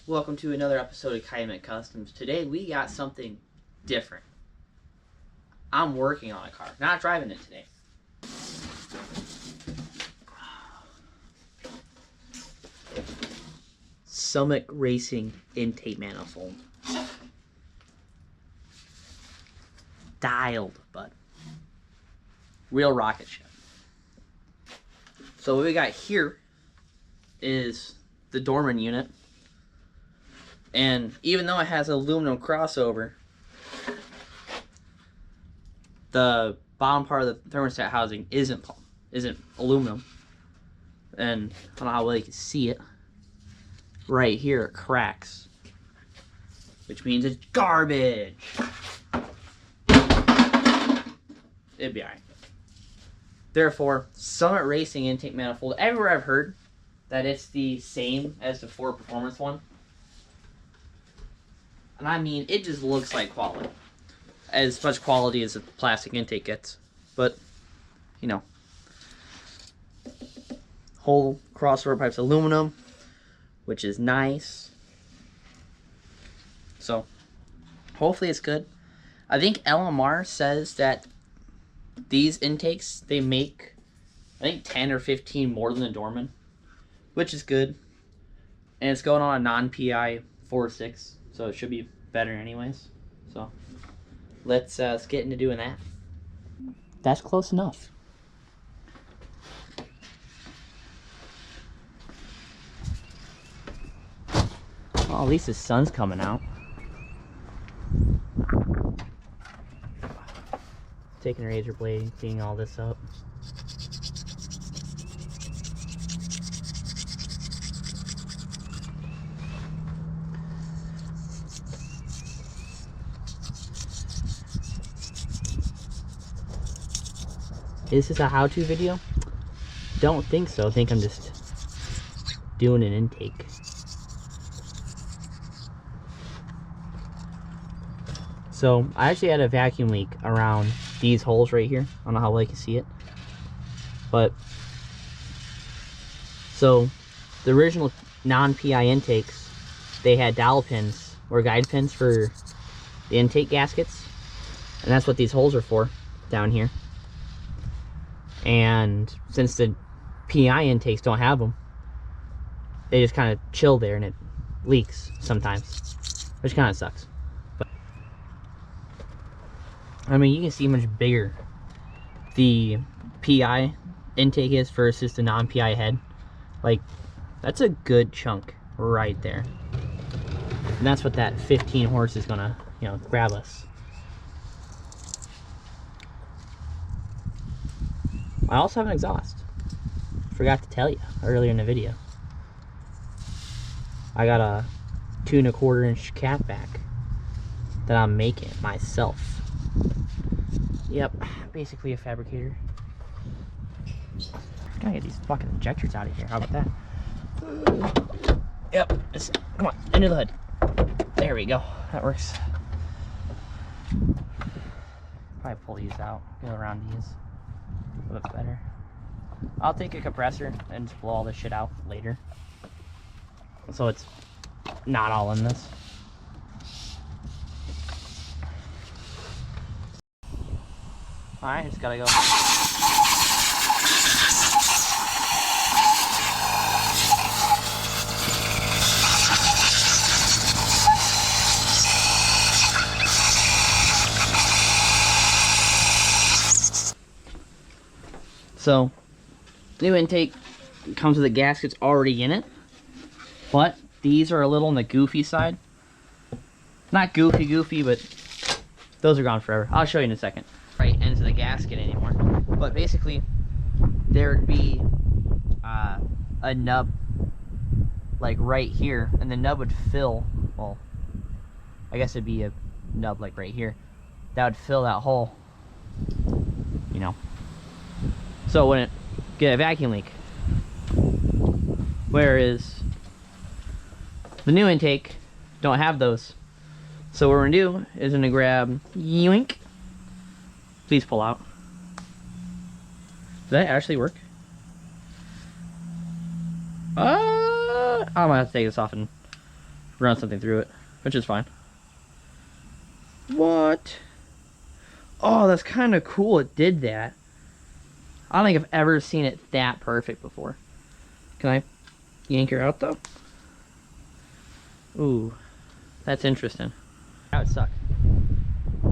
Welcome to another episode of Calumet Customs. Today we got something different. I'm working on a car, not driving it today. Summit Racing intake manifold. Dialed, but real rocket ship. So what we got here is the Dorman unit. And even though it has aluminum crossover, the bottom part of the thermostat housing isn't aluminum. And I don't know how well you can see it. Right here it cracks, which means it's garbage. It'd be alright. Therefore, Summit Racing intake manifold. Everywhere I've heard that it's the same as the Ford Performance one. And I mean, it just looks like quality. As much quality as a plastic intake gets. But, you know. Whole crossover pipe's aluminum, which is nice. So, hopefully it's good. I think LMR says that these intakes, they make, I think 10 or 15 more than the Dorman, which is good. And it's going on a non-PI 4.6. So it should be better anyways. So let's get into doing that. That's close enough. Well, at least the sun's coming out. Taking a razor blade, cleaning all this up. Is this a how-to video? Don't think so. I think I'm just doing an intake. So I actually had a vacuum leak around these holes right here. I don't know how well you can see it. But so the original non-PI intakes, they had dowel pins or guide pins for the intake gaskets. And that's what these holes are for down here. And since the PI intakes don't have them, they just kind of chill there and it leaks sometimes, which kind of sucks. But I mean, you can see how much bigger the PI intake is versus the non-PI head. Like, that's a good chunk right there. And that's what that 15 horse is gonna, you know, grab us. I also have an exhaust. Forgot to tell you earlier in the video. I got a 2 1/4 inch catback that I'm making myself. Yep, basically a fabricator. Gotta get these fucking injectors out of here. How about that? Yep, come on, into the hood. There we go. That works. Probably pull these out, go around these. A little bit better. I'll take a compressor and just blow all this shit out later, so it's not all in this. Alright, just gotta go. So, new intake comes with the gaskets already in it, but these are a little on the goofy side. Not goofy, but those are gone forever. I'll show you in a second. Right ends of the gasket anymore, but basically there would be a nub like right here, and the nub would fill. Well, I guess it'd be a nub like right here that would fill that hole. You know. So it wouldn't get a vacuum leak. Whereas the new intake don't have those. So what we're gonna do is gonna grab yoink. Please pull out. Did that actually work? I might have to take this off and run something through it, which is fine. What? Oh, that's kind of cool it did that. I don't think I've ever seen it that perfect before. Can I yank her out though? Ooh, that's interesting. That would suck.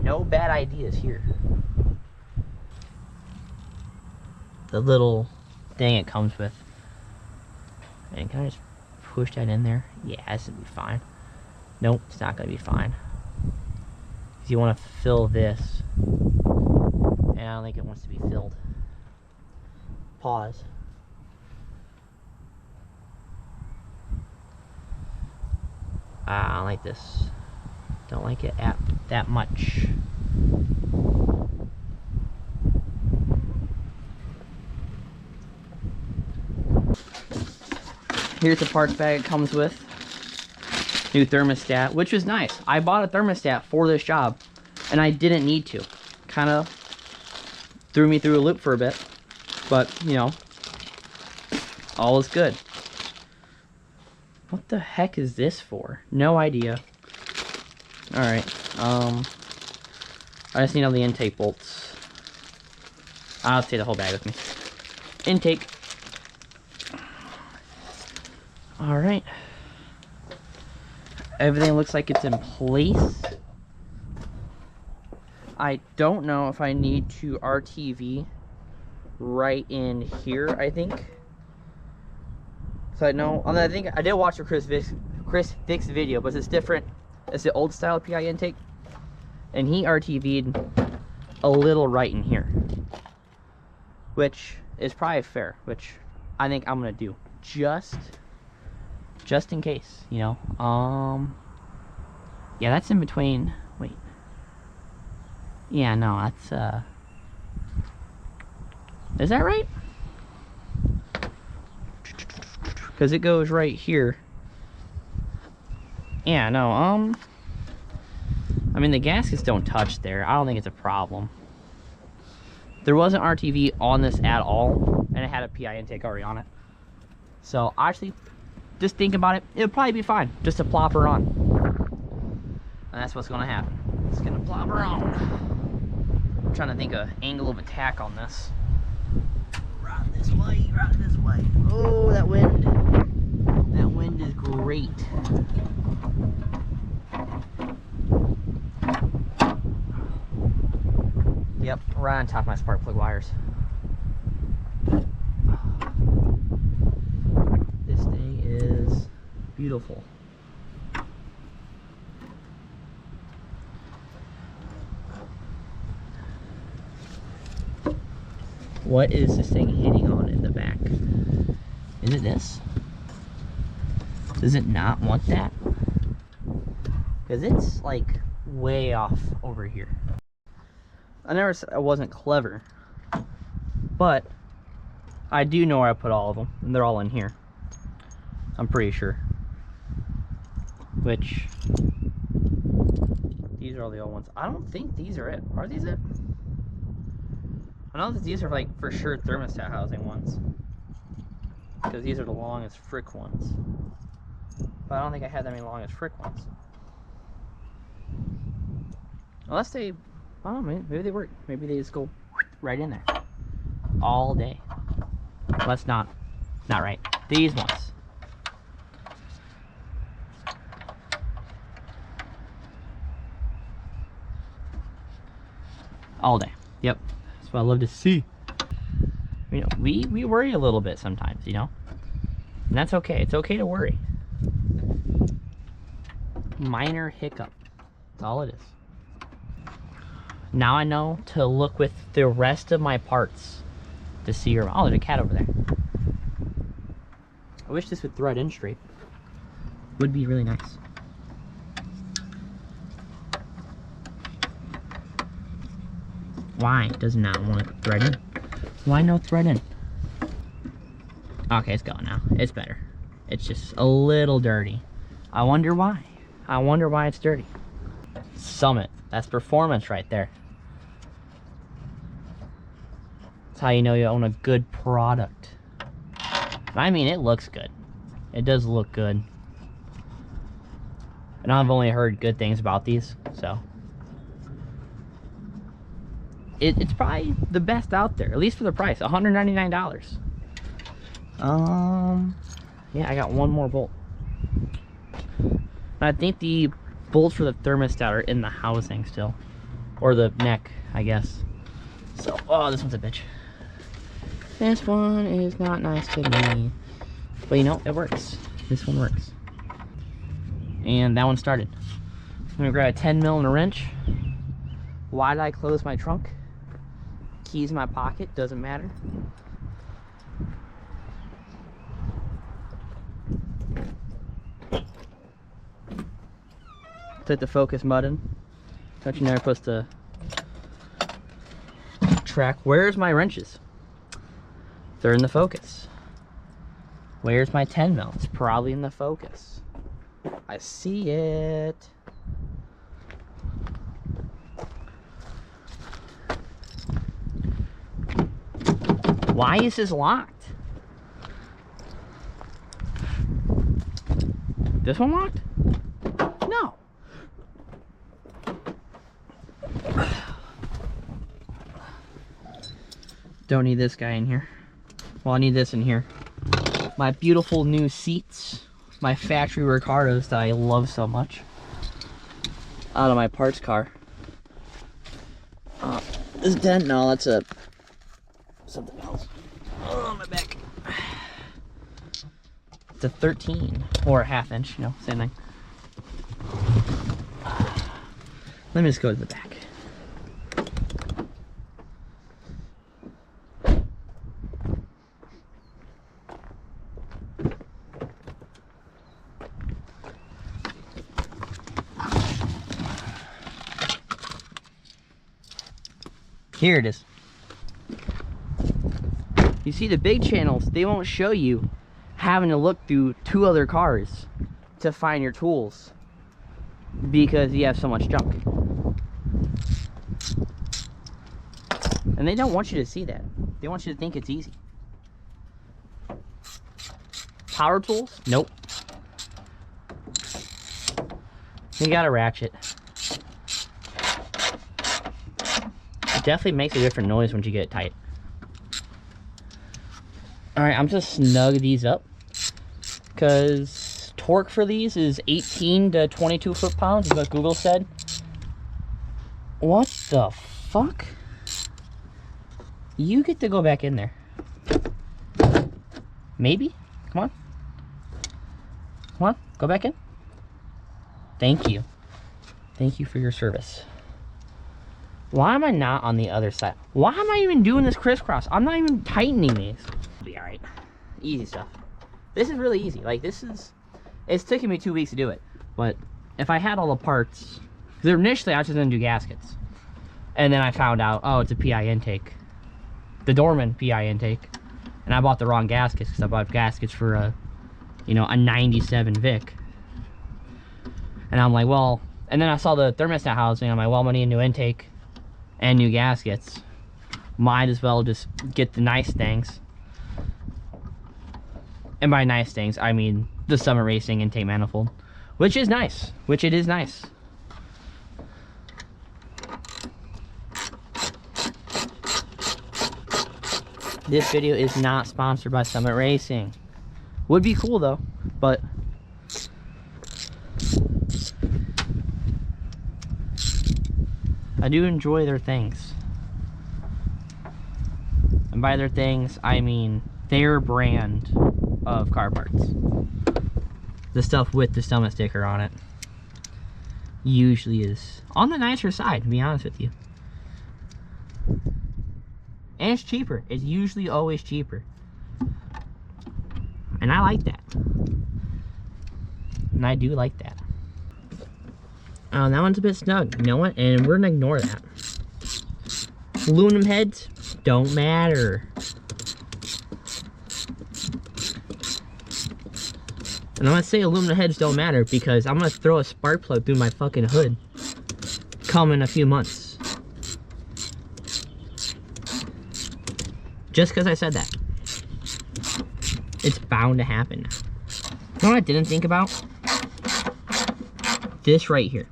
No bad ideas here. The little thing it comes with. And can I just push that in there? Yeah, this would be fine. Nope, it's not gonna be fine. Because you want to fill this. And I don't think it wants to be filled. Pause. I don't like this. Don't like it that much. Here's the parts bag it comes with. New thermostat, which was nice. I bought a thermostat for this job, and I didn't need to. Kind of threw me through a loop for a bit, but, you know, all is good. What the heck is this for? No idea. Alright, I just need all the intake bolts. I'll take the whole bag with me. Intake. Alright. Everything looks like it's in place. I don't know if I need to RTV right in here, I think. So I know, I think I did watch a Chris Vic's video, but it's different. It's the old style PI intake. And he RTV'd a little right in here. Which is probably fair, which I think I'm gonna do. Just in case, you know. Yeah, that's in between. Wait. Yeah, no, that's is that right? Because it goes right here. Yeah, no, I mean, the gaskets don't touch there. I don't think it's a problem. There wasn't RTV on this at all, and it had a PI intake already on it. So, actually, just think about it, it'll probably be fine just to plop her on. And that's what's gonna happen. It's gonna plop her on. I'm trying to think of angle of attack on this. Right this way, right this way. Oh, that wind. That wind is great. Yep, right on top of my spark plug wires. This day is beautiful. What is this thing hitting on in the back? Is it this? Does it not want that? Because it's like way off over here. I never said I wasn't clever, but I do know where I put all of them, and they're all in here. I'm pretty sure. Which, these are all the old ones. I don't think these are it. Are these it? I know that these are like for sure thermostat housing ones, because these are the longest frick ones. But I don't think I had that many longest frick ones. Unless they, I don't know, maybe they work. Maybe they just go right in there all day. Well, that's not right. These ones. All day. Yep. That's what I love to see. You know, we worry a little bit sometimes, you know? And that's okay. It's okay to worry. Minor hiccup. That's all it is. Now I know to look with the rest of my parts to see her. Oh, there's a cat over there. I wish this would thread in straight. Would be really nice. Why does not want to thread in? Why no thread in? Okay, it's going now. It's better. It's just a little dirty. I wonder why. I wonder why it's dirty. Summit. That's performance right there. That's how you know you own a good product. I mean, it looks good. It does look good. And I've only heard good things about these, so. It's probably the best out there, at least for the price, $199. Yeah, I got one more bolt. And I think the bolts for the thermostat are in the housing still. Or the neck, I guess. So, oh, this one's a bitch. This one is not nice to me. But you know, it works. This one works. And that one started. I'm gonna grab a 10 mil and a wrench. Why did I close my trunk? Keys in my pocket, doesn't matter. Took the focus mud in. Don't you know you're supposed to track? Where's my wrenches? They're in the focus. Where's my 10 mil? It's probably in the focus. I see it. Why is this locked? This one locked? No. Don't need this guy in here. Well, I need this in here. My beautiful new seats. My factory Ricardos that I love so much. Out of my parts car. This dent? No, that's a something else. Oh, my back. It's a 13 or a ½ inch, you know, same thing. Let me just go to the back. Here it is. You see, the big channels, they won't show you having to look through 2 other cars to find your tools because you have so much junk. And they don't want you to see that. They want you to think it's easy. Power tools? Nope. You got a ratchet. It definitely makes a different noise once you get it tight. Alright, I'm just snug these up because torque for these is 18 to 22 foot-pounds is what Google said. What the fuck? You get to go back in there. Maybe? Come on. Come on, go back in. Thank you. Thank you for your service. Why am I not on the other side? Why am I even doing this crisscross? I'm not even tightening these. Be alright. Easy stuff. This is really easy. Like, this is... It's taken me 2 weeks to do it. But if I had all the parts... Because initially I was just going to do gaskets. And then I found out, oh, it's a PI intake. The Dorman PI intake. And I bought the wrong gaskets because I bought gaskets for a, you know, a 97 Vic. And I'm like, well... And then I saw the thermostat housing. I'm like, well, I'm going to need a new intake and new gaskets. Might as well just get the nice things. And by nice things, I mean the Summit Racing intake manifold. Which is nice. Which it is nice. This video is not sponsored by Summit Racing. Would be cool though, but I do enjoy their things. And by their things, I mean their brand of car parts. The stuff with the Summit sticker on it usually is on the nicer side, to be honest with you. And it's cheaper. It's usually always cheaper. And I like that. And I do like that. Oh, that one's a bit snug. You know what? And we're gonna ignore that. Aluminum heads don't matter. And I'm gonna say aluminum heads don't matter because I'm gonna throw a spark plug through my fucking hood come in a few months. Just because I said that. It's bound to happen. You know what I didn't think about? this right here.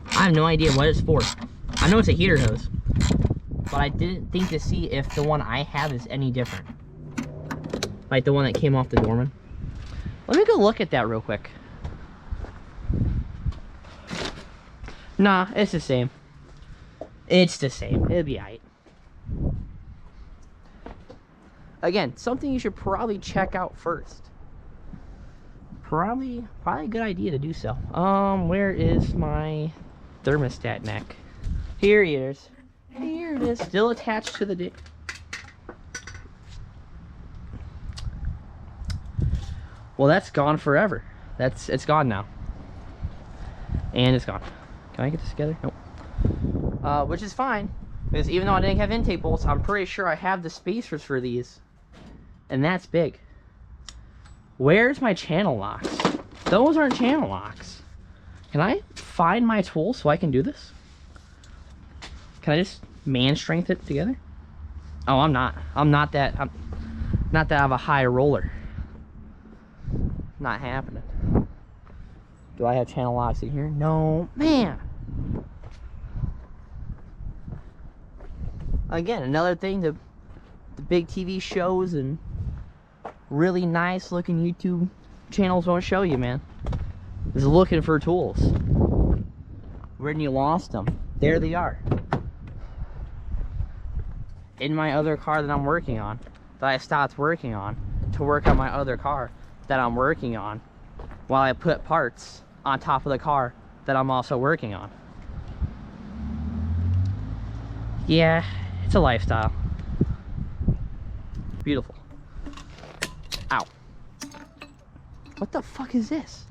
I have no idea what it's for. I know it's a heater hose, but I didn't think to see if the one I have is any different. Like the one that came off the Dorman. Let me go look at that real quick. Nah, it's the same. It's the same. It'll be alright. Again, something you should probably check out first. Probably a good idea to do so. Where is my thermostat neck? Here it is. Here it is. Still attached to the Well, that's gone forever. It's gone now. And it's gone. Can I get this together? Nope. Which is fine. Because even though I didn't have intake bolts, I'm pretty sure I have the spacers for these. And that's big. Where's my channel locks? Those aren't channel locks. Can I find my tool so I can do this? Can I just man strength it together? Oh, I'm not. I'm not that I have a high roller. Not happening. Do I have channel locks in here? No, man. Again, another thing the big TV shows and really nice looking YouTube channels won't show you, man, is looking for tools. When you lost them, there they are. In my other car that I'm working on, that I stopped working on to work on my other car that I'm working on, while I put parts on top of the car that I'm also working on. Yeah, it's a lifestyle. Beautiful. Ow. What the fuck is this?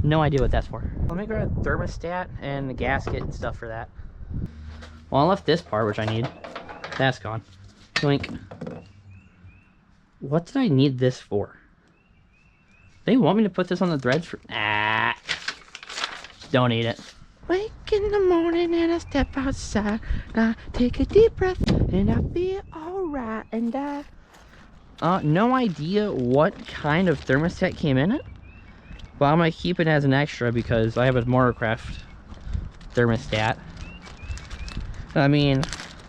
No idea what that's for. Let me grab a thermostat and the gasket and stuff for that. Well, I left this part, which I need. That's gone. Blink. What did I need this for? They want me to put this on the threads for... Ah. Don't eat it. Wake in the morning and I step outside. I take a deep breath and I feel alright. And no idea what kind of thermostat came in it. But I'm gonna keep it as an extra because I have a Motorcraft thermostat. I mean,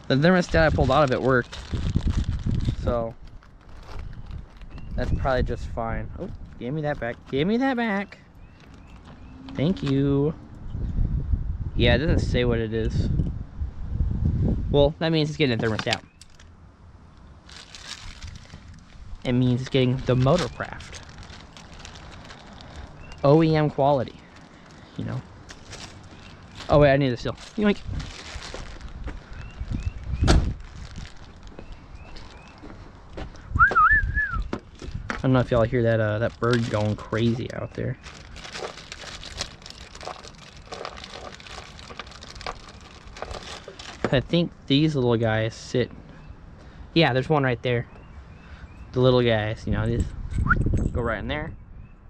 the thermostat I pulled out of it worked. So that's probably just fine. Oh, give me that back. Give me that back. Thank you. Yeah, it doesn't say what it is. Well, that means it's getting a thermostat. It means it's getting the Motorcraft OEM quality, you know. Oh wait, I need this still. Yoink. I don't know if y'all hear that that bird going crazy out there. I think these little guys sit. Yeah, there's one right there. The little guys, you know, these go right in there,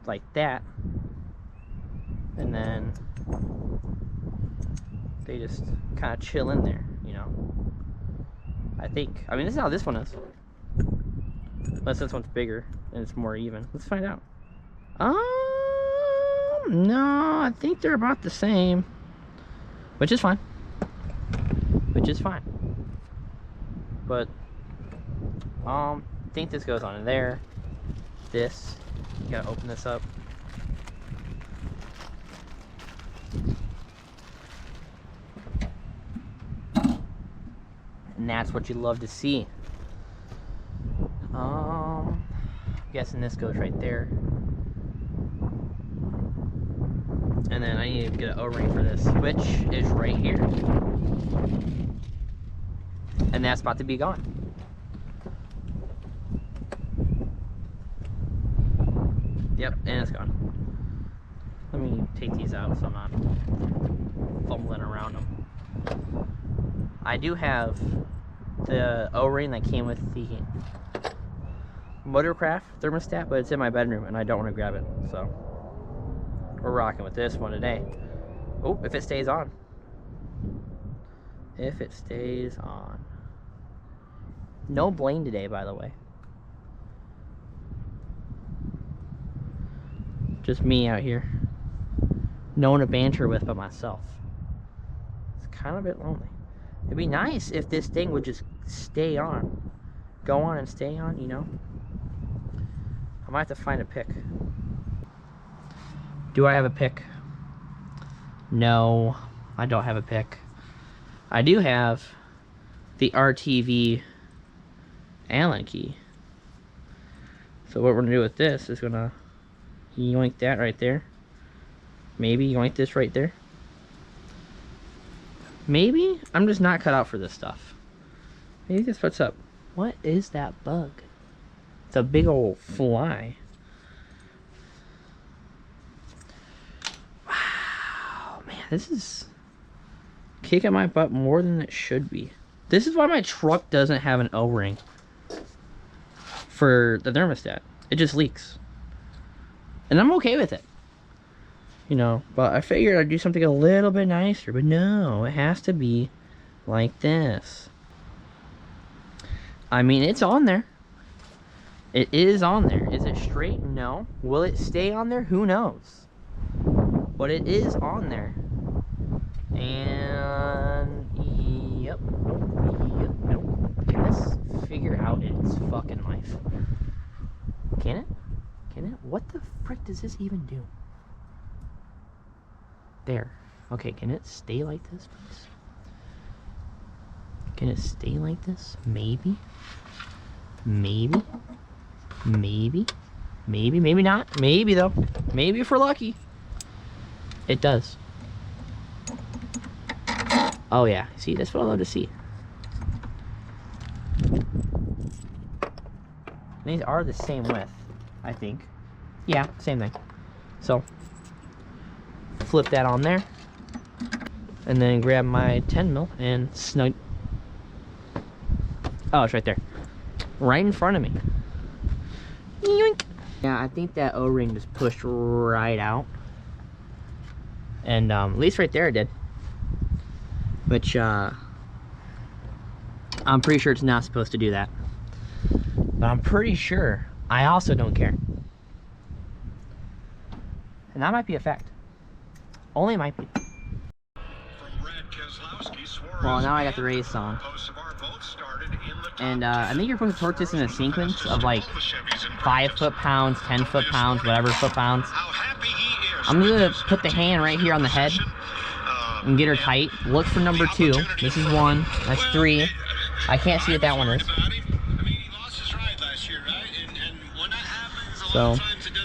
like that, and then they just kind of chill in there, you know. I think. I mean, this is how this one is. Unless this one's bigger and it's more even. Let's find out. No, I think they're about the same, which is fine. Which is fine. But I think this goes on in there. This, you gotta open this up. And that's what you love to see. I'm guessing this goes right there. And then I need to get an O-ring for this, which is right here. And that's about to be gone. Yep, and it's gone. Let me take these out so I'm not fumbling around them. I do have the O-ring that came with the Motorcraft thermostat, but it's in my bedroom and I don't want to grab it, so we're rocking with this one today. Oh, if it stays on. If it stays on. No Blaine today, by the way. Just me out here no one to banter with but myself. It's kind of a bit lonely. It'd be nice if this thing would just stay on. Go on and stay on, you know? I might have to find a pick. Do I have a pick? No, I don't have a pick. I do have the RTV Allen key. So what we're gonna do with this is gonna yoink that right there. Maybe yoink this right there. Maybe I'm just not cut out for this stuff. Maybe this what's up. What is that bug? It's a big old fly. Wow, man, this is kicking my butt more than it should be. This is why my truck doesn't have an O-ring for the thermostat. It just leaks. And I'm okay with it. You know, but I figured I'd do something a little bit nicer. But no, it has to be like this. I mean, it's on there. It is on there. Is it straight? No. Will it stay on there? Who knows? But it is on there. And yep. Nope. Yep. Nope. Can this figure out its fucking life? Can it? Can it? What the frick does this even do? There. Okay, can it stay like this, please? Can it stay like this? Maybe. Maybe. Maybe. Maybe. Maybe not. Maybe, though. Maybe if we're lucky. It does. Oh, yeah. See, that's what I love to see. These are the same width, I think. Yeah, same thing. So, flip that on there. And then grab my 10 mil and snug. Oh, it's right there. Right in front of me. Yoink. Yeah, I think that O-ring just pushed right out. And at least right there it did. Which I'm pretty sure it's not supposed to do that. But I'm pretty sure I also don't care. And that might be a fact. Only might be. Well, now I got the race on. And I think you're supposed to torque this in a sequence of like 5 foot-pounds, 10 foot-pounds, whatever foot-pounds. I'm gonna put the hand right here on the head and get her tight. Look for number 2. This is 1. That's 3. I can't see what that one is. So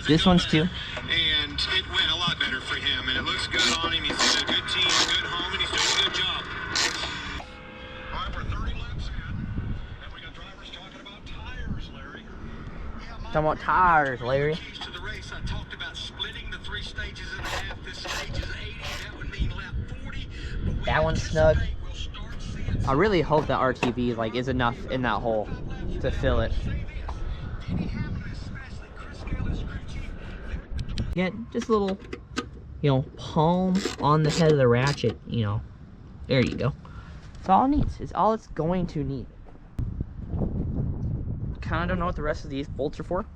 this one's 2. And it went a lot better for him, and it looks good on him. He's got a good team, a good home, and he's doing a good job. All right, we're 30 laps in, and we got drivers talking about tires, Larry. Talking about tires, Larry. To the race, I talked about splitting the 3 stages in half. This stage is 80. That would mean lap 40. That one's snug. I really hope that RTV like is enough in that hole to fill it. Get just a little, you know, palm on the head of the ratchet, you know. There you go. That's all it needs. It's all it's going to need. Kind of don't know what the rest of these bolts are for.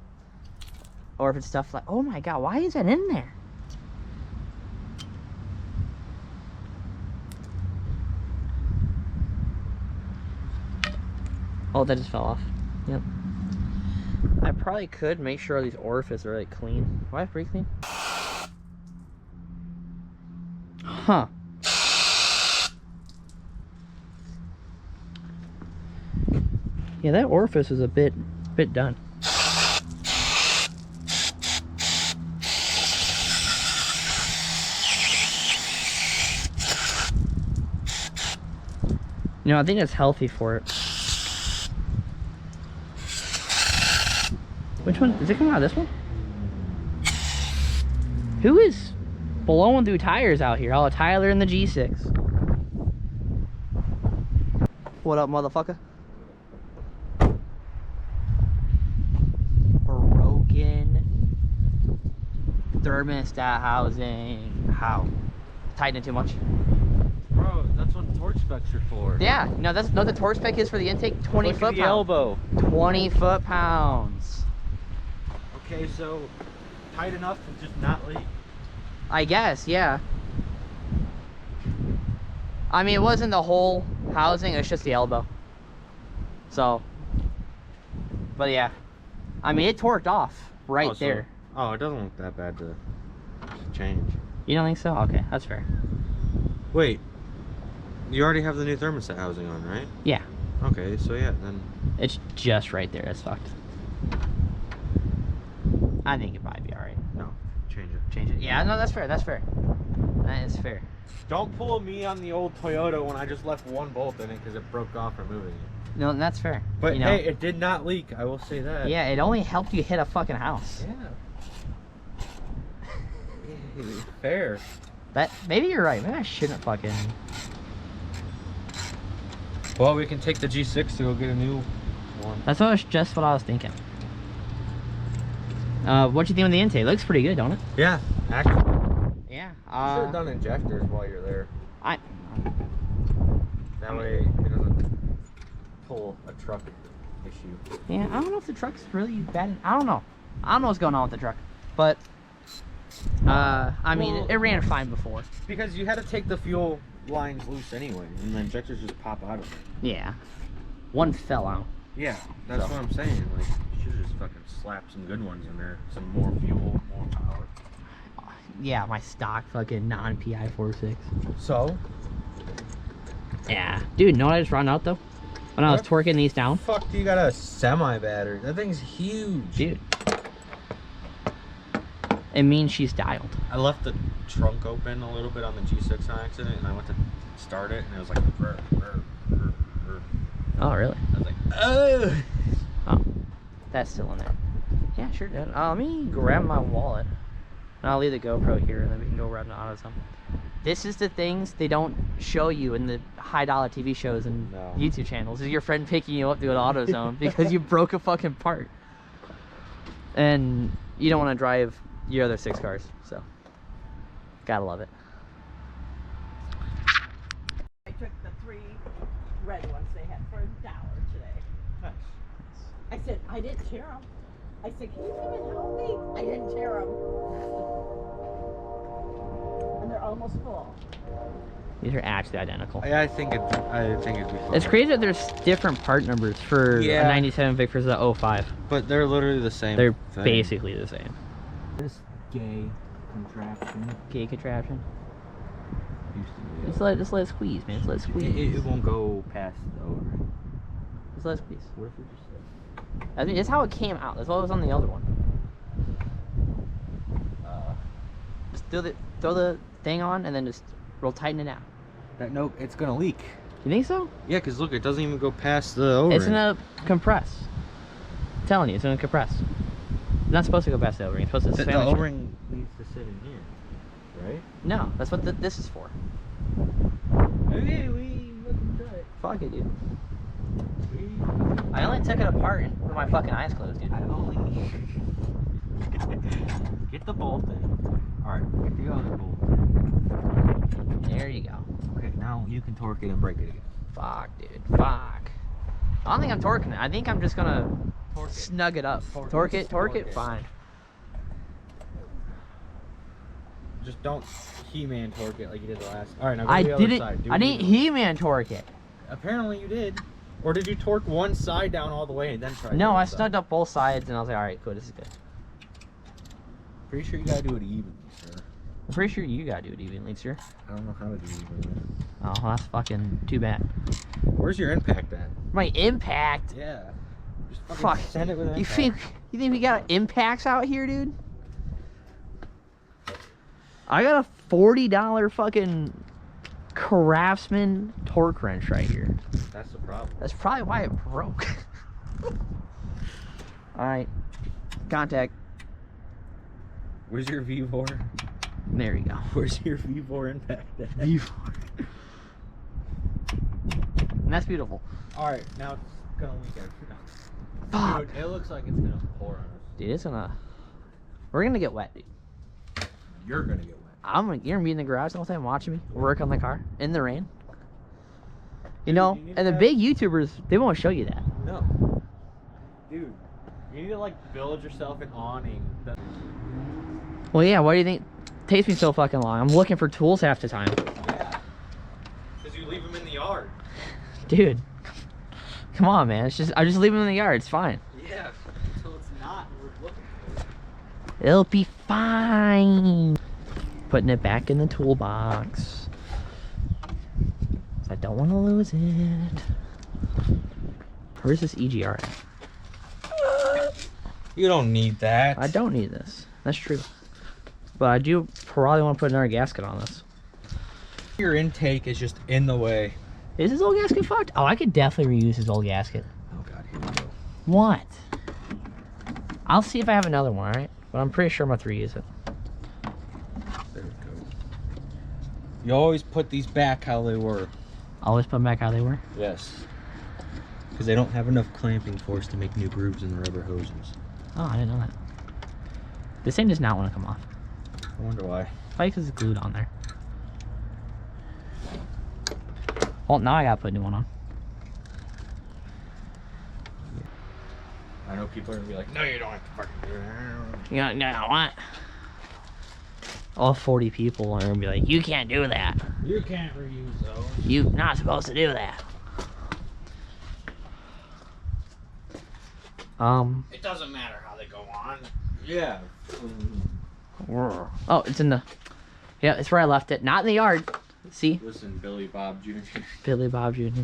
Or if it's stuff like, oh my god, why is that in there? Oh, that just fell off. Yep. I probably could make sure these orifices are like clean. Do I have pretty clean? Huh. Yeah, that orifice is a bit done. You know, I think that's healthy for it. Which one? Is it coming out of this one? Who is blowing through tires out here? Oh, Tyler in the G6. What up, motherfucker? Broken thermostat housing. How? Tighten it too much? Bro, that's what torque specs are for. Yeah, no, that's no. The torque spec is for the intake. 20 Look at foot the pounds. elbow. 20 foot-pounds. Okay, so tight enough to just not leak. I guess, yeah. I mean, it wasn't the whole housing, it's just the elbow. So, but yeah. I mean, it torqued off right there. Oh, it doesn't look that bad to change. You don't think so? Okay, that's fair. Wait, you already have the new thermostat housing on, right? Yeah. Okay, so yeah, then... It's just right there. That's fucked. I think it might be alright. No, change it. Change it? Yeah, no, that's fair. That's fair. That is fair. Don't pull me on the old Toyota when I just left one bolt in it because it broke off removing it. No, that's fair. But you know, hey, it did not leak, I will say that. yeah, it only helped you hit a fucking house. Yeah. Fair. That, maybe you're right. Maybe I shouldn't fucking... Well, we can take the G6 to go get a new one. That's just what I was thinking. What you think of the intake? Looks pretty good, don't it? Yeah, actually. Yeah. You should have done injectors while you're there. That way it doesn't pull a truck issue. Yeah, I don't know if the truck's really bad. I don't know. I don't know what's going on with the truck. But, I mean, Well, it ran fine before. Because you had to take the fuel lines loose anyway, and the injectors just pop out of it. Yeah. One fell out. Yeah, that's what I'm saying. Like, you should have just fucking slapped some good ones in there. Some more fuel, more power. Yeah, my stock fucking non-PI 4.6. So? Yeah. Dude, know what I just found out, though? When I was torquing these down? Fuck, you got a semi-battery. That thing's huge. Dude. It means she's dialed. I left the trunk open a little bit on the G6 on accident, and I went to start it, and it was like, brr, brr, brr, brr. Oh, really? I was like, oh. Oh. That's still in there. Yeah, sure, dude. Let me grab my wallet. And I'll leave the GoPro here, and then we can go around to AutoZone. This is the things they don't show you in the high-dollar TV shows and YouTube channels. Is your friend picking you up to an AutoZone because you broke a fucking part. And you don't want to drive your other 6 cars, so gotta love it. I took the 3 red ones they had for $1 today. Nice. I said, I didn't tear them. I said, can you even help me? I didn't tear them. And they're almost full. These are actually identical. I think it'd be fun. It's crazy that there's different part numbers for a 97 Vic versus a 05. But they're literally the same They're thing. basically the same. This gay contraption Gay contraption. used to be. Just let it squeeze, man. Just let it squeeze. It won't go past the O-ring. Just let it squeeze. What if we just I mean, it's how it came out. That's what was on the other one. Just throw the thing on and then just real tighten it out. no, it's gonna leak. You think so? Yeah, because look, it doesn't even go past the O-ring. It's gonna compress. I'm telling you, it's gonna compress. It's not supposed to go past the O-ring. It's supposed to The sandwich it. O-ring needs to sit in here, right? No, that's what this is for. Okay, we fucking try it. Fuck it, dude. I only took it apart with my fucking eyes closed, dude. I only get the bolt in. Alright, get the other bolt in. There you go. Okay, now you can torque it and break it again. Fuck, dude. Fuck. I don't think I'm torquing it. I think I'm just gonna snug it up. Torque it, fine. Just don't He-Man torque it like you did the last. Alright, now go I to the other didn't. side. I didn't He-Man torque it. Apparently you did. Or did you torque one side down all the way and then try? No, the I other side? snugged up both sides and I was like, all right, cool, this is good. Pretty sure you gotta do it evenly, sir. I'm pretty sure you gotta do it evenly, sir. I don't know how to do it evenly. Oh, well, that's fucking too bad. Where's your impact at? My impact. Yeah. Just fucking Fuck. send it with an You impact. think we got impacts out here, dude? I got a $40 fucking Craftsman torque wrench right here. That's the problem. That's probably why it broke. Alright. Contact. Where's your V4? There you go. Where's your V4 impact at? And that's beautiful. Alright, now it's gonna leak out. Fuck. Dude, it looks like it's gonna pour on us. Dude, it's gonna... We're gonna get wet, dude. You're gonna get wet. You're gonna be in the garage the whole time watching me work on the car in the rain. You Dude, know, you need and the to big YouTubers, they won't show you that. No. Dude, you need to like build yourself an awning. Well, yeah, why do you think takes me so fucking long. I'm looking for tools half the time. Yeah. Because you leave them in the yard. Dude. Come on, man. It's just I just leave them in the yard. It's fine. Yeah. Until it's not, we're looking for it. It'll be fine. Putting it back in the toolbox. I don't want to lose it. Where's this EGR at? You don't need that. I don't need this. That's true. But I do probably want to put another gasket on this. Your intake is just in the way. Is his old gasket fucked? Oh, I could definitely reuse his old gasket. Oh god, here we go. What? I'll see if I have another one, alright? But I'm pretty sure I'm going to reuse it. There we go. You always put these back how they were. Always put them back how they were? Yes. Because they don't have enough clamping force to make new grooves in the rubber hoses. Oh, I didn't know that. This thing does not want to come off. I wonder why. Probably because it's glued on there. Well, now I gotta put a new one on. I know people are gonna be like, no, you don't have to fucking do that. You know what? All 40 people are gonna be like, you can't do that. You can't reuse those. You're not supposed to do that. It doesn't matter how they go on. Yeah. Oh, it's in the... Yeah, it's where I left it. Not in the yard. See? Listen, Billy Bob Jr. Billy Bob Jr.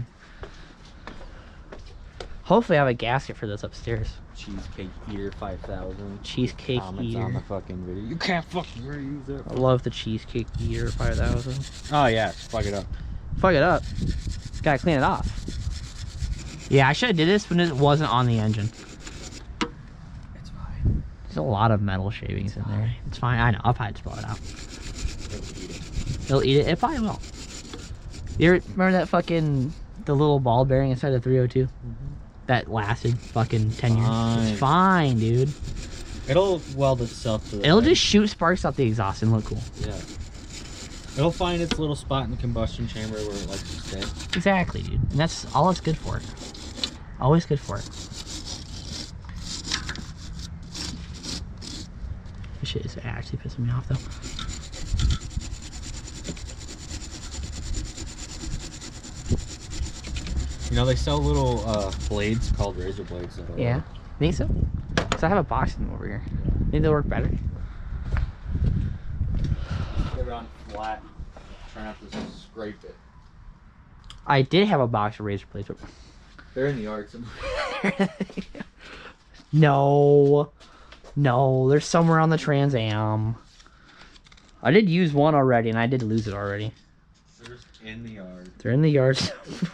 Hopefully I have a gasket for this upstairs. Cheesecake Eater 5000. Cheesecake Comments Eater. on the fucking video. You can't fucking reuse it. I love the Cheesecake Eater 5000. Oh yeah, fuck it up. Fuck it up. Gotta clean it off. Yeah, I should have did this when it wasn't on the engine. It's fine. There's a lot of metal shavings in there. It's fine. I know. I'll probably just blow it out. It'll eat it. It probably will. You ever remember that fucking the little ball bearing inside the 302? That lasted fucking 10 years. It's fine, dude. It'll weld itself to the It'll head. just shoot sparks out the exhaust and look cool. Yeah. It'll find its little spot in the combustion chamber where it likes to stay. Exactly, dude. And that's all it's good for. Always good for it. This shit is actually pissing me off though. You know, they sell little blades called razor blades. That'll Yeah. Think so? Cause I have a box of them over here. Think they'll work better? Get it on flat. Try not to scrape it. I did have a box of razor blades. They're in the yard somewhere. No. No, they're somewhere on the Trans Am. I did use one already and I did lose it already. They're just in the yard. They're in the yard somewhere.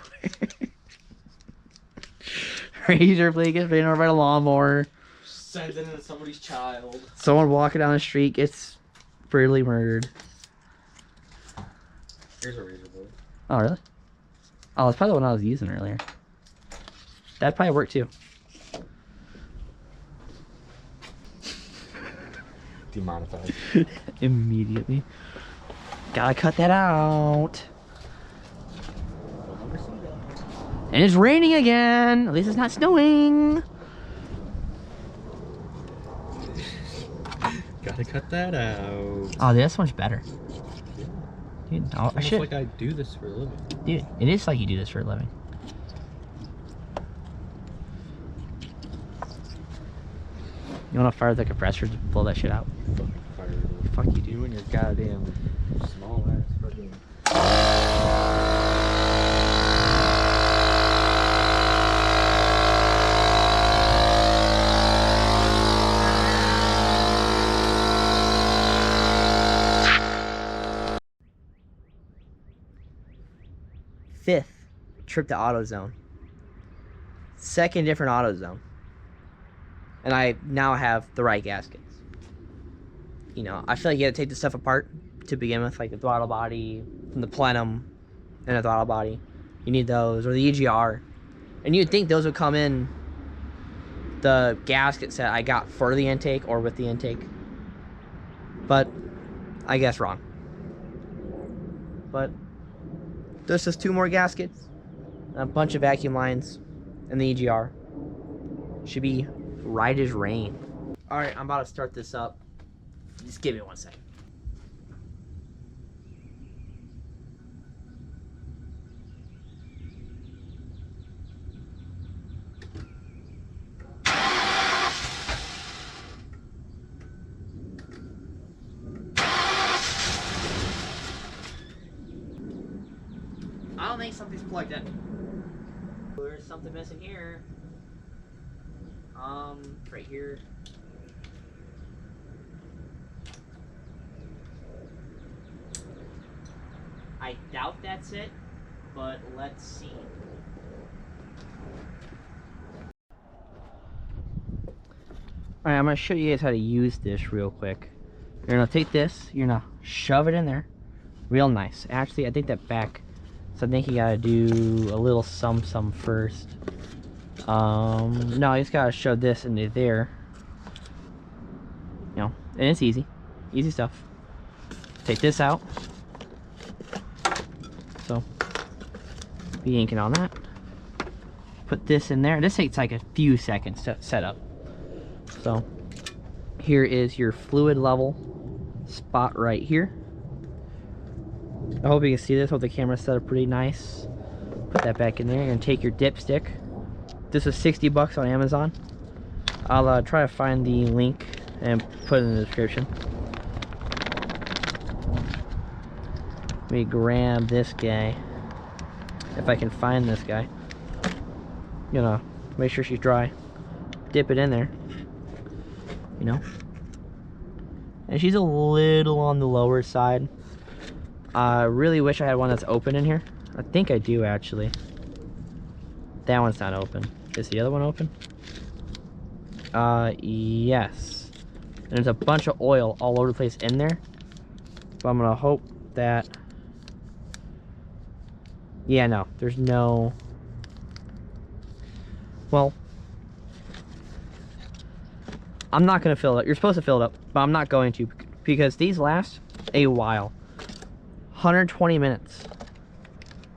Razor blade gets ran over by a lawnmower. Sends it into somebody's child. Someone walking down the street gets brutally murdered. Here's a razor blade. Oh, really? Oh, that's probably the one I was using earlier. That'd probably work too. Demonetized. Immediately. Gotta cut that out. And it's raining again. At least it's not snowing. Gotta cut that out. Oh, dude, that's much better. Dude, I Almost should. like I do this for a living. Dude, it is like you do this for a living. You wanna fire the compressor to blow that shit out? Fuck you, dude. You and your goddamn small ass fucking. Fifth trip to AutoZone. Second different AutoZone. And I now have the right gaskets. You know, I feel like you gotta take this stuff apart to begin with, like the throttle body, from the plenum, and the throttle body. You need those, or the EGR. And you'd think those would come in the gasket set I got for the intake or with the intake. But I guess wrong. But there's just 2 more gaskets, and a bunch of vacuum lines, and the EGR. Should be right as rain. Alright, I'm about to start this up. Just give me 1 second. Tell me something's plugged in. There's something missing here. Right here. I doubt that's it, but let's see. Alright, I'm going to show you guys how to use this real quick. You're going to take this, you're going to shove it in there. Real nice. Actually, I think that back, so I think you got to do a little some first. No, you just got to shove this into there. You know, and it's easy. Easy stuff. Take this out. So, be yanking on that. Put this in there. This takes like a few seconds to set up. So, here is your fluid level spot right here. I hope you can see this. Hope the camera's set up pretty nice. Put that back in there. You're gonna take your dipstick. This was 60 bucks on Amazon. I'll try to find the link and put it in the description. Let me grab this guy. If I can find this guy. You know, make sure she's dry. Dip it in there. You know. And she's a little on the lower side. I really wish I had one that's open in here. I think I do actually. That one's not open. Is the other one open? Yes. And there's a bunch of oil all over the place in there. But I'm gonna hope that... Yeah, no. There's no... Well... I'm not gonna fill it up. You're supposed to fill it up, but I'm not going to. Because these last a while. 120 minutes.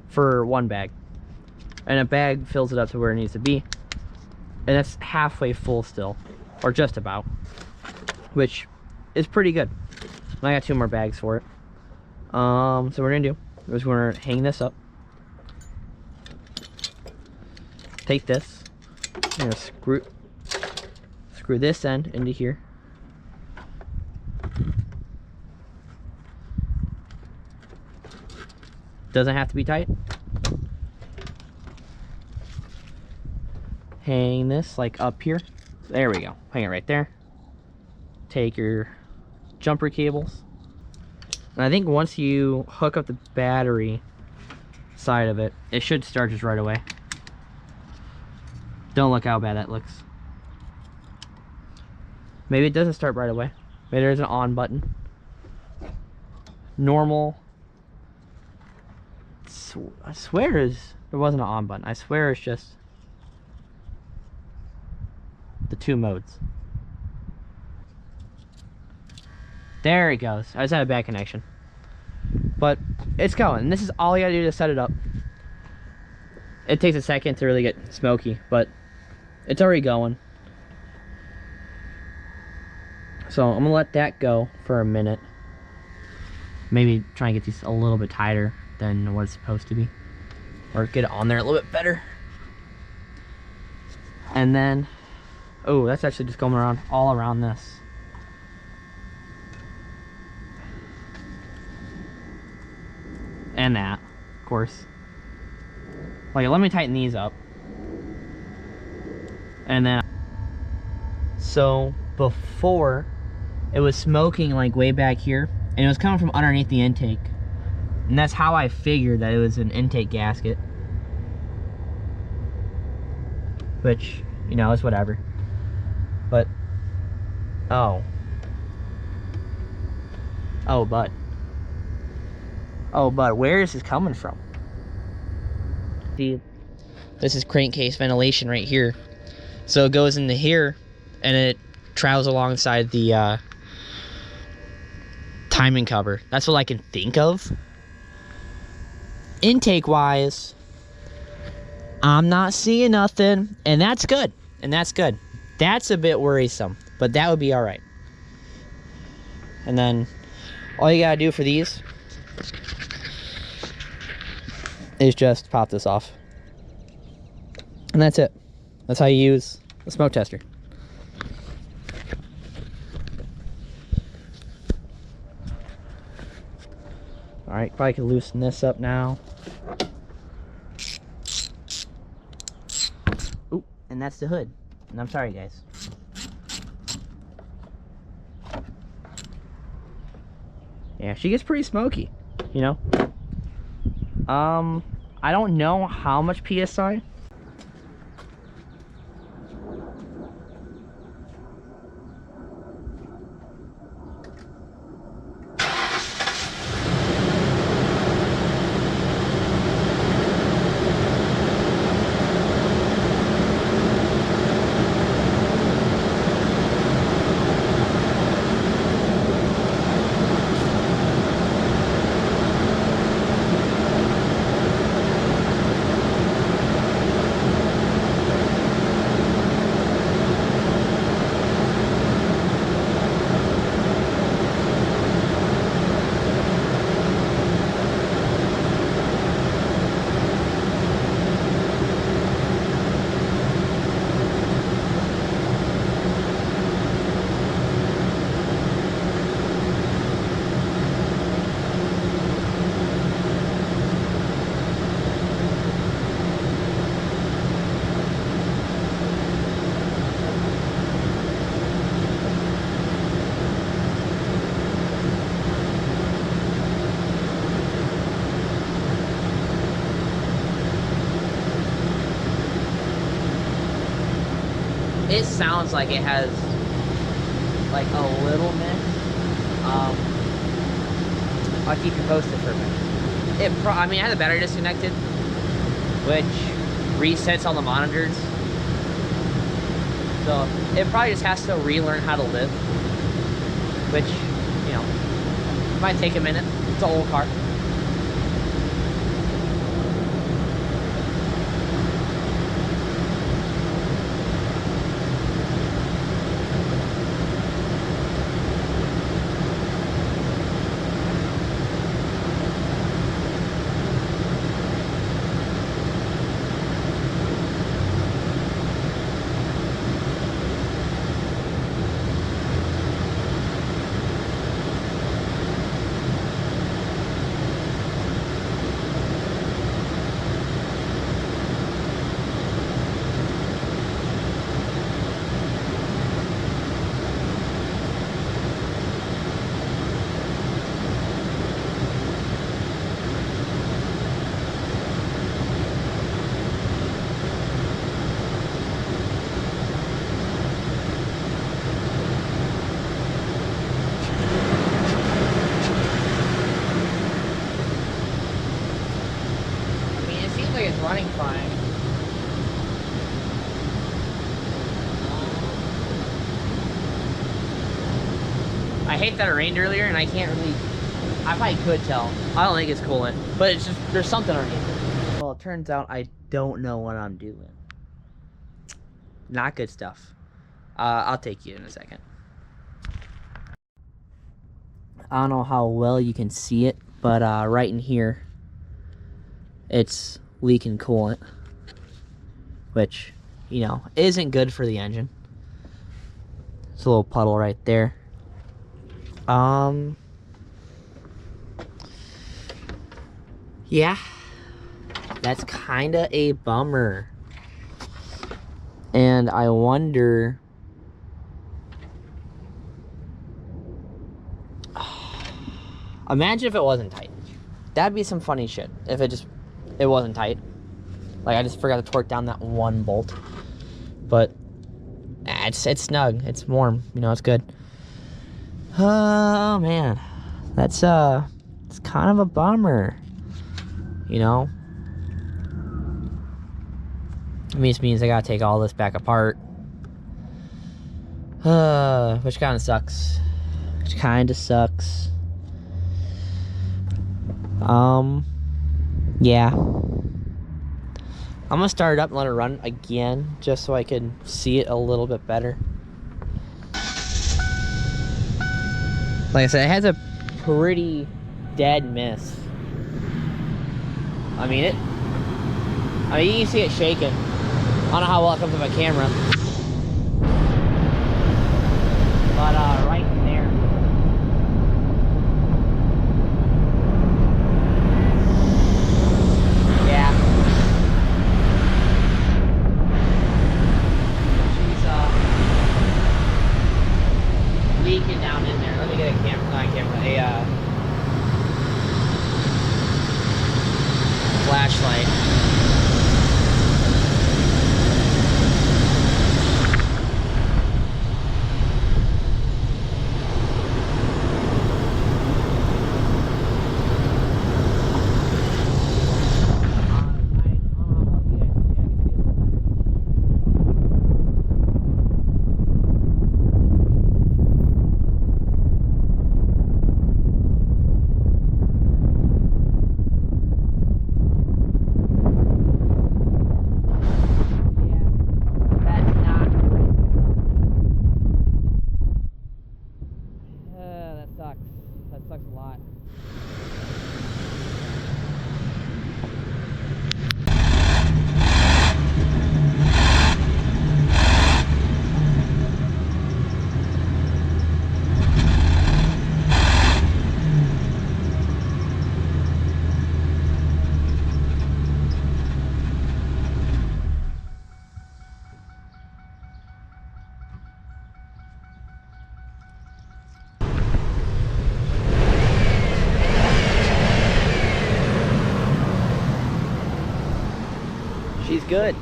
For one bag. And a bag fills it up to where it needs to be. And that's halfway full still. Or just about. Which is pretty good. And I got 2 more bags for it. So what we're gonna do is we're gonna hang this up. Take this. I'm gonna screw this end into here. Doesn't have to be tight. Hang this like up here. There we go. Hang it right there. Take your jumper cables. And I think once you hook up the battery side of it, it should start just right away. Don't look how bad that looks. Maybe it doesn't start right away. Maybe there's an on button. Normal. I swear there wasn't an on button. I swear it's just the 2 modes. There it goes. I just had a bad connection. But it's going. And this is all you gotta do to set it up. It takes a second to really get smoky, but it's already going. So I'm gonna let that go for a minute. Maybe try and get these a little bit tighter than what it's supposed to be. Or get it on there a little bit better. And then, oh, that's actually just going around all around this. And that, of course. Like, let me tighten these up. And then, so before, it was smoking like way back here, and it was coming from underneath the intake. And that's how I figured that it was an intake gasket. Which, you know, it's whatever. But, oh, but where is this coming from? See, this is crankcase ventilation right here. So it goes into here, and it travels alongside the timing cover. That's what I can think of. Intake wise, I'm not seeing nothing, and that's good. That's a bit worrisome, but that would be all right. And then all you gotta do for these is just pop this off, and that's it. That's how you use the smoke tester. All right, probably can loosen this up now. and that's the hood. And I'm sorry, guys. Yeah, she gets pretty smoky, you know. I don't know how much PSI. It sounds like it has like a little mix. I'll keep you posted for a minute. I mean, I had the battery disconnected, which resets all the monitors. So it probably just has to relearn how to live, which, you know, might take a minute. It's an old car. It's running fine. I hate that it rained earlier and I can't really, I probably could tell. I don't think it's coolant, but it's just, there's something underneath it. Well, it turns out I don't know what I'm doing. Not good stuff. I'll take you in a second. I don't know how well you can see it, but right in here, it's leaking coolant, which, you know, isn't good for the engine. It's a little puddle right there. Yeah, that's kind of a bummer. And I wonder, imagine if it wasn't tight. That'd be some funny shit if it wasn't tight. Like, I just forgot to torque down that one bolt. But it's snug. It's warm. You know, it's good. Oh, man. That's, it's kind of a bummer. You know? I mean, it means I gotta take all this back apart. Which kind of sucks. Yeah. I'm gonna start it up and let it run again, just so I can see it a little bit better. Like I said, it has a pretty dead miss. I mean, you can see it shaking. I don't know how well it comes with my camera. But, right in there. Yeah. flashlight. That sucks a lot. She's good.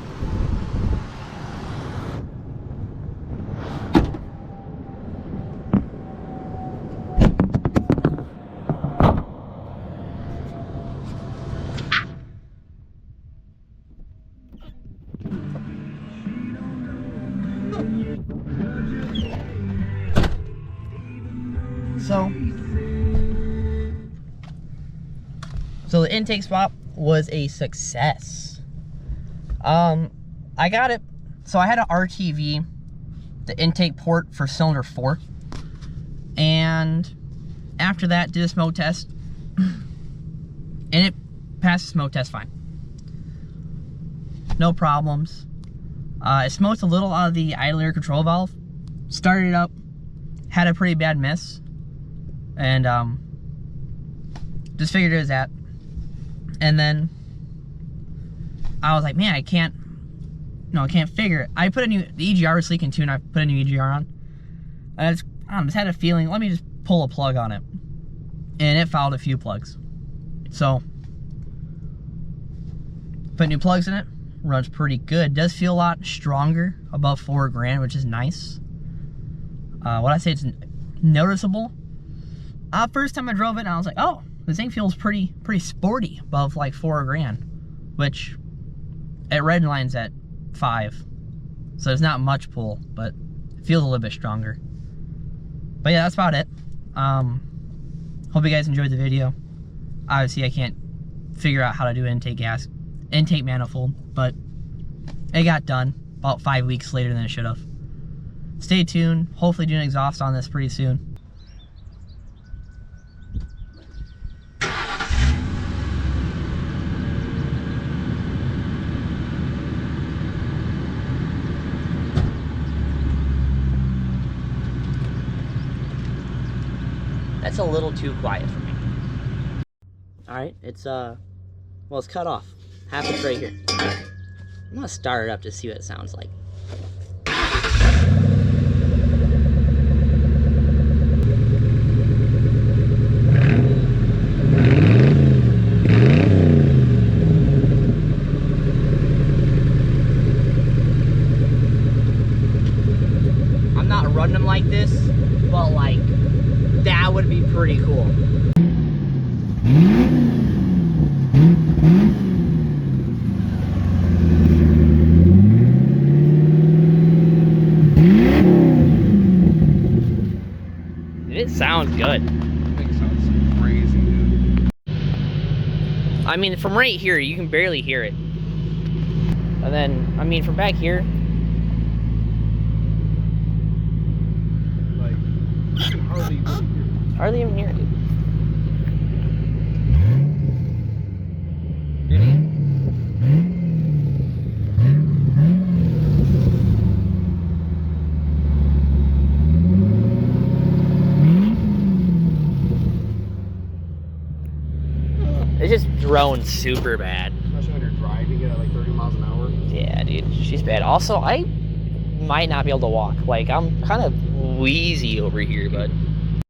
So the intake swap was a success. I got it. So I had an RTV, the intake port for cylinder 4. And after that, did a smoke test. And it passed the smoke test fine. No problems. It smoked a little out of the idle air control valve. Started it up. Had a pretty bad miss. And just figured it was that. And then I was like, man, I can't figure it. I put a new, the EGR was leaking too, and I put a new EGR on. And I just had a feeling, let me just pull a plug on it. And it fouled a few plugs. So, put new plugs in it, runs pretty good. Does feel a lot stronger, above 4 grand, which is nice. What I say, it's noticeable. First time I drove it, and I was like, oh, this thing feels pretty sporty, above like 4 grand, which it redlines at 5, so there's not much pull, but it feels a little bit stronger. But yeah, that's about it. Hope you guys enjoyed the video. Obviously, I can't figure out how to do intake manifold, but it got done about 5 weeks later than it should have. Stay tuned. Hopefully, do an exhaust on this pretty soon. That's a little too quiet for me. Alright, it's well, it's cut off. Half it's right here. I'm gonna start it up to see what it sounds like. I'm not running them like this, but like, that would be pretty cool. It sounds good. It sounds crazy, dude. I mean, from right here, you can barely hear it. And then, I mean, from back here, Like, you can hardly even hear it. hardly even hear it. It just drones super bad. Especially when you're driving it at like 30 miles an hour. Yeah, dude, she's bad. Also, I might not be able to walk. Like, I'm kind of wheezy over here, but